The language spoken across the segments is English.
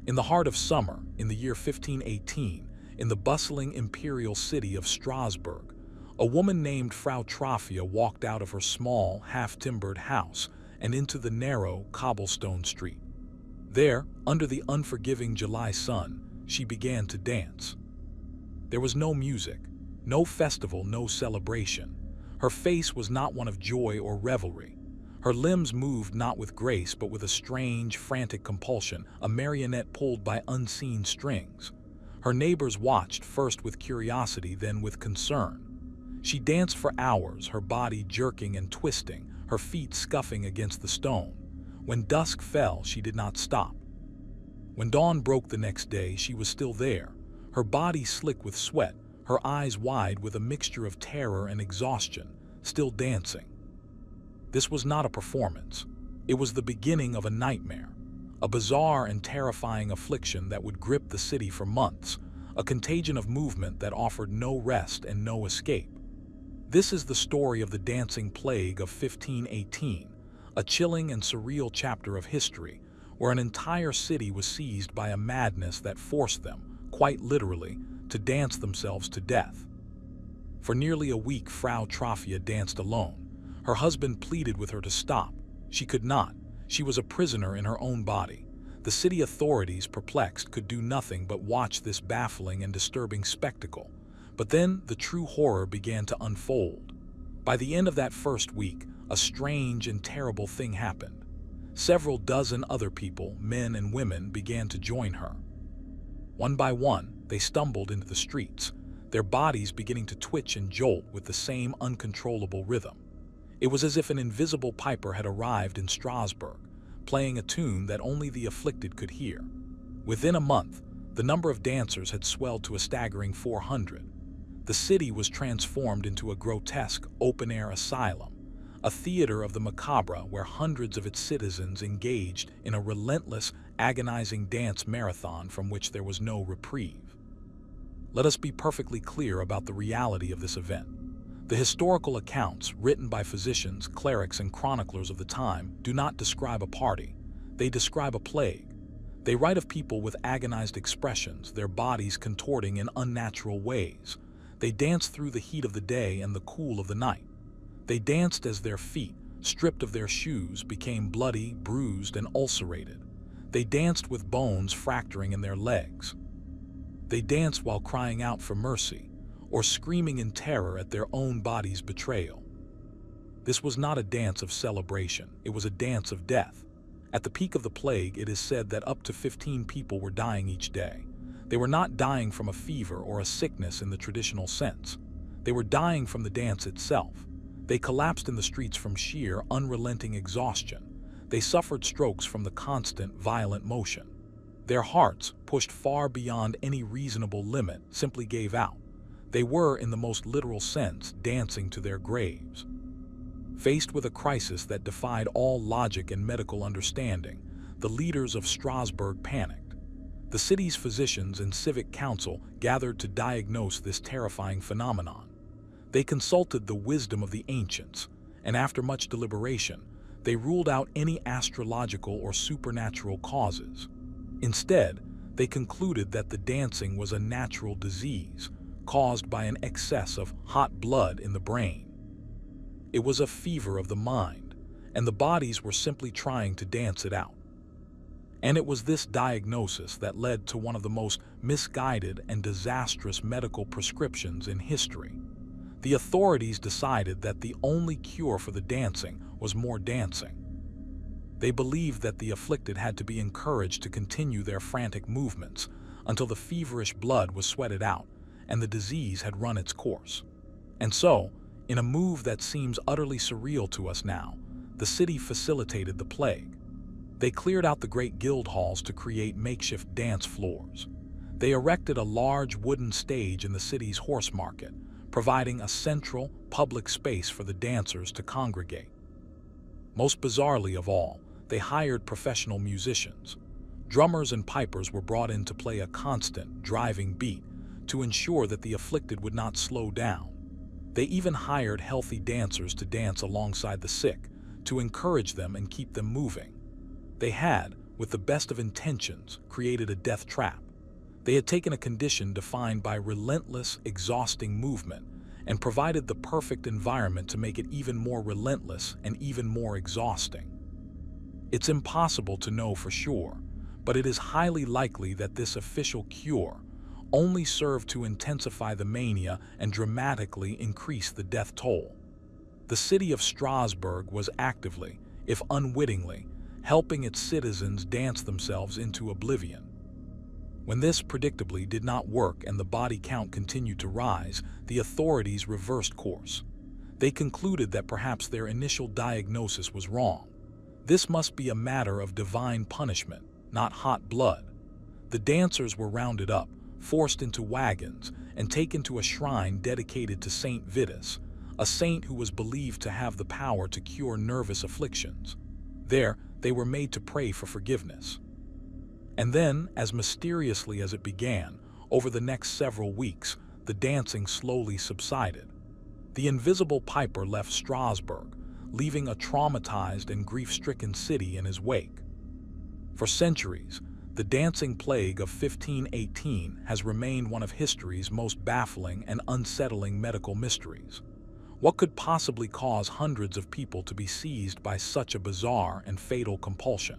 In the heart of summer, in the year 1518, in the bustling imperial city of Strasbourg, a woman named Frau Troffea walked out of her small, half-timbered house and into the narrow, cobblestone street. There, under the unforgiving July sun, she began to dance. There was no music, no festival, no celebration. Her face was not one of joy or revelry. Her limbs moved not with grace but with a strange, frantic compulsion, a marionette pulled by unseen strings. Her neighbors watched, first with curiosity, then with concern. She danced for hours, her body jerking and twisting, her feet scuffing against the stone. When dusk fell, she did not stop. When dawn broke the next day, she was still there, her body slick with sweat, her eyes wide with a mixture of terror and exhaustion, still dancing. This was not a performance. It was the beginning of a nightmare, a bizarre and terrifying affliction that would grip the city for months, a contagion of movement that offered no rest and no escape. This is the story of the dancing plague of 1518, a chilling and surreal chapter of history where an entire city was seized by a madness that forced them, quite literally, to dance themselves to death. For nearly a week, Frau Troffea danced alone. Her husband pleaded with her to stop. She could not. She was a prisoner in her own body. The city authorities, perplexed, could do nothing but watch this baffling and disturbing spectacle. But then the true horror began to unfold. By the end of that first week, a strange and terrible thing happened. Several dozen other people, men and women, began to join her. One by one, they stumbled into the streets, their bodies beginning to twitch and jolt with the same uncontrollable rhythm. It was as if an invisible piper had arrived in Strasbourg, playing a tune that only the afflicted could hear. Within a month, the number of dancers had swelled to a staggering 400. The city was transformed into a grotesque, open-air asylum, a theater of the macabre where hundreds of its citizens engaged in a relentless, agonizing dance marathon from which there was no reprieve. Let us be perfectly clear about the reality of this event. The historical accounts, written by physicians, clerics, and chroniclers of the time, do not describe a party. They describe a plague. They write of people with agonized expressions, their bodies contorting in unnatural ways. They danced through the heat of the day and the cool of the night. They danced as their feet, stripped of their shoes, became bloody, bruised, and ulcerated. They danced with bones fracturing in their legs. They danced while crying out for mercy, or screaming in terror at their own body's betrayal. This was not a dance of celebration, it was a dance of death. At the peak of the plague, it is said that up to 15 people were dying each day. They were not dying from a fever or a sickness in the traditional sense. They were dying from the dance itself. They collapsed in the streets from sheer, unrelenting exhaustion. They suffered strokes from the constant, violent motion. Their hearts, pushed far beyond any reasonable limit, simply gave out. They were, in the most literal sense, dancing to their graves. Faced with a crisis that defied all logic and medical understanding, the leaders of Strasbourg panicked. The city's physicians and civic council gathered to diagnose this terrifying phenomenon. They consulted the wisdom of the ancients, and after much deliberation, they ruled out any astrological or supernatural causes. Instead, they concluded that the dancing was a natural disease, caused by an excess of hot blood in the brain. It was a fever of the mind, and the bodies were simply trying to dance it out. And it was this diagnosis that led to one of the most misguided and disastrous medical prescriptions in history. The authorities decided that the only cure for the dancing was more dancing. They believed that the afflicted had to be encouraged to continue their frantic movements until the feverish blood was sweated out and the disease had run its course. And so, in a move that seems utterly surreal to us now, the city facilitated the plague. They cleared out the great guild halls to create makeshift dance floors. They erected a large wooden stage in the city's horse market, providing a central, public space for the dancers to congregate. Most bizarrely of all, they hired professional musicians. Drummers and pipers were brought in to play a constant, driving beat to ensure that the afflicted would not slow down. They even hired healthy dancers to dance alongside the sick, to encourage them and keep them moving. They had, with the best of intentions, created a death trap. They had taken a condition defined by relentless, exhausting movement and provided the perfect environment to make it even more relentless and even more exhausting. It's impossible to know for sure, but it is highly likely that this official cure only served to intensify the mania and dramatically increase the death toll. The city of Strasbourg was actively, if unwittingly, helping its citizens dance themselves into oblivion. When this predictably did not work and the body count continued to rise, the authorities reversed course. They concluded that perhaps their initial diagnosis was wrong. This must be a matter of divine punishment, not hot blood. The dancers were rounded up, forced into wagons, and taken to a shrine dedicated to Saint Vitus, a saint who was believed to have the power to cure nervous afflictions. There, they were made to pray for forgiveness. And then, as mysteriously as it began, over the next several weeks, the dancing slowly subsided. The invisible piper left Strasbourg, leaving a traumatized and grief-stricken city in his wake. For centuries, the dancing plague of 1518 has remained one of history's most baffling and unsettling medical mysteries. What could possibly cause hundreds of people to be seized by such a bizarre and fatal compulsion?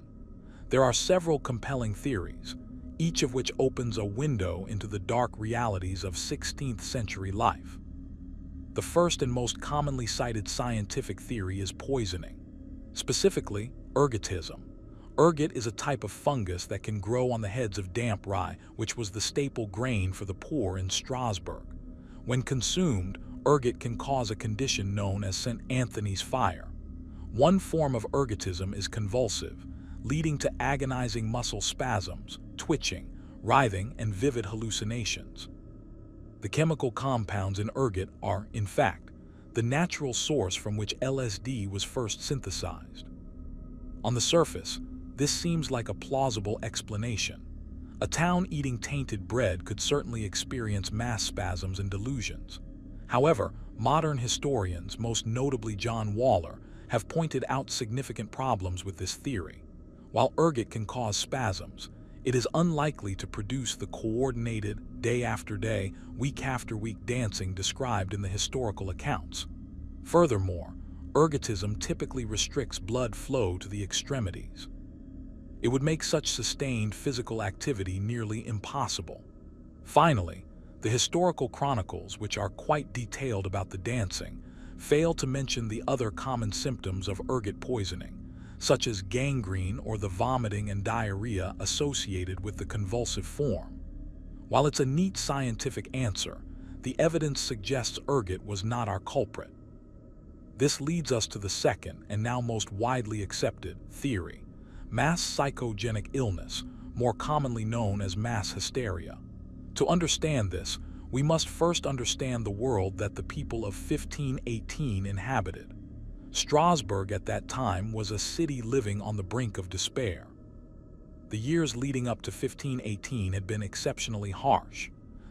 There are several compelling theories, each of which opens a window into the dark realities of 16th century life. The first and most commonly cited scientific theory is poisoning, specifically ergotism. Ergot is a type of fungus that can grow on the heads of damp rye, which was the staple grain for the poor in Strasbourg. When consumed, ergot can cause a condition known as St. Anthony's fire. One form of ergotism is convulsive, leading to agonizing muscle spasms, twitching, writhing, and vivid hallucinations. The chemical compounds in ergot are, in fact, the natural source from which LSD was first synthesized. On the surface, this seems like a plausible explanation. A town eating tainted bread could certainly experience mass spasms and delusions. However, modern historians, most notably John Waller, have pointed out significant problems with this theory. While ergot can cause spasms, it is unlikely to produce the coordinated, day-after-day, week-after-week dancing described in the historical accounts. Furthermore, ergotism typically restricts blood flow to the extremities. It would make such sustained physical activity nearly impossible. Finally, the historical chronicles, which are quite detailed about the dancing, fail to mention the other common symptoms of ergot poisoning, such as gangrene or the vomiting and diarrhea associated with the convulsive form. While it's a neat scientific answer, the evidence suggests ergot was not our culprit. This leads us to the second and now most widely accepted theory: mass psychogenic illness, more commonly known as mass hysteria. To understand this, we must first understand the world that the people of 1518 inhabited. Strasbourg at that time was a city living on the brink of despair. The years leading up to 1518 had been exceptionally harsh.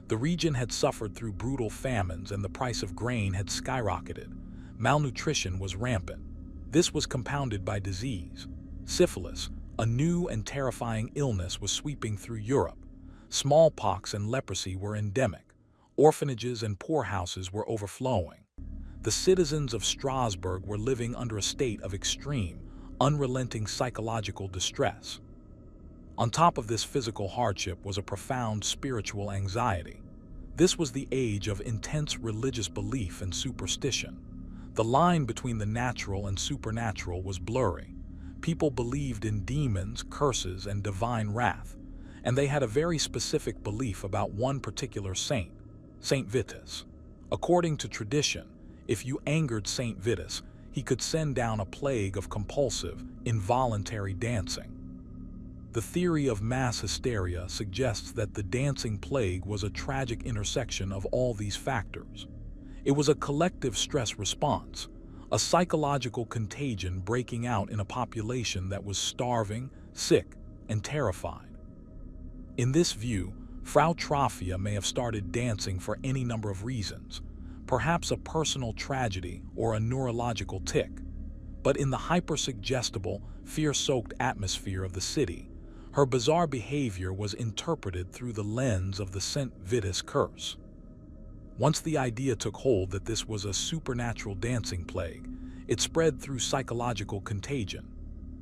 The region had suffered through brutal famines and the price of grain had skyrocketed. Malnutrition was rampant. This was compounded by disease. Syphilis, a new and terrifying illness, was sweeping through Europe. Smallpox and leprosy were endemic. Orphanages and poorhouses were overflowing. The citizens of Strasbourg were living under a state of extreme, unrelenting psychological distress. On top of this physical hardship was a profound spiritual anxiety. This was the age of intense religious belief and superstition. The line between the natural and supernatural was blurry. People believed in demons, curses, and divine wrath, and they had a very specific belief about one particular saint, Saint Vitus. According to tradition, if you angered Saint Vitus, he could send down a plague of compulsive, involuntary dancing. The theory of mass hysteria suggests that the dancing plague was a tragic intersection of all these factors. It was a collective stress response, a psychological contagion breaking out in a population that was starving, sick, and terrified. In this view, Frau Troffea may have started dancing for any number of reasons, perhaps a personal tragedy or a neurological tic. But in the hypersuggestible, fear-soaked atmosphere of the city, Her bizarre behavior was interpreted through the lens of the St. Vitus curse. Once the idea took hold that this was a supernatural dancing plague, it spread through psychological contagion.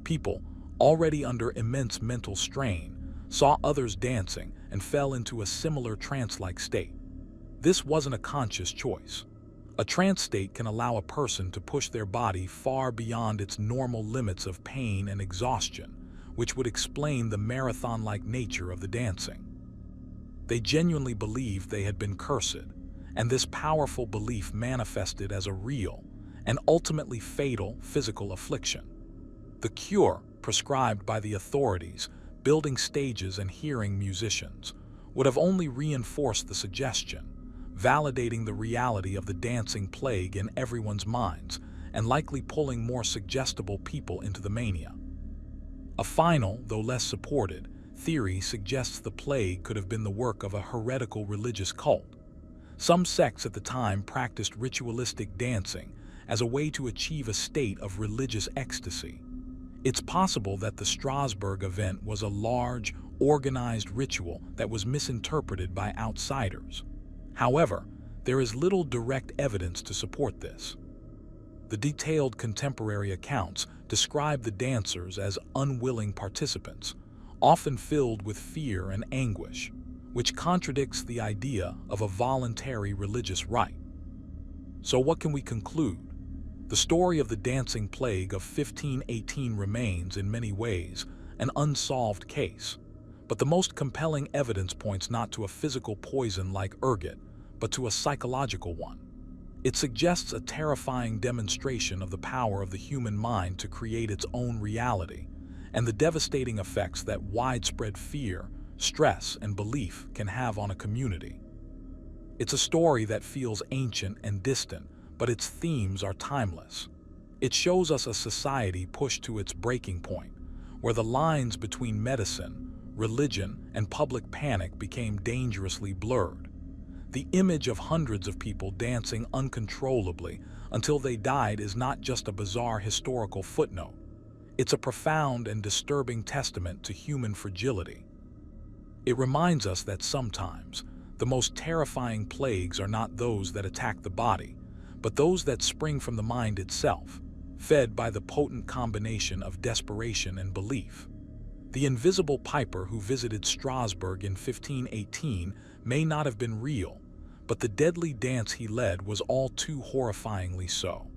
People, already under immense mental strain, saw others dancing and fell into a similar trance-like state. This wasn't a conscious choice. A trance state can allow a person to push their body far beyond its normal limits of pain and exhaustion, which would explain the marathon-like nature of the dancing. They genuinely believed they had been cursed, and this powerful belief manifested as a real and ultimately fatal physical affliction. The cure, prescribed by the authorities, building stages and hearing musicians, would have only reinforced the suggestion, validating the reality of the dancing plague in everyone's minds and likely pulling more suggestible people into the mania. A final, though less supported, theory suggests the plague could have been the work of a heretical religious cult. Some sects at the time practiced ritualistic dancing as a way to achieve a state of religious ecstasy. It's possible that the Strasbourg event was a large, organized ritual that was misinterpreted by outsiders. However, there is little direct evidence to support this. The detailed contemporary accounts describe the dancers as unwilling participants, often filled with fear and anguish, which contradicts the idea of a voluntary religious rite. So what can we conclude? The story of the dancing plague of 1518 remains, in many ways, an unsolved case, but the most compelling evidence points not to a physical poison like ergot, but to a psychological one. It suggests a terrifying demonstration of the power of the human mind to create its own reality, and the devastating effects that widespread fear, stress, and belief can have on a community. It's a story that feels ancient and distant, but its themes are timeless. It shows us a society pushed to its breaking point, where the lines between medicine, religion, and public panic became dangerously blurred. The image of hundreds of people dancing uncontrollably until they died is not just a bizarre historical footnote. It's a profound and disturbing testament to human fragility. It reminds us that sometimes the most terrifying plagues are not those that attack the body, but those that spring from the mind itself, fed by the potent combination of desperation and belief. The invisible piper who visited Strasbourg in 1518 may not have been real, but the deadly dance he led was all too horrifyingly so.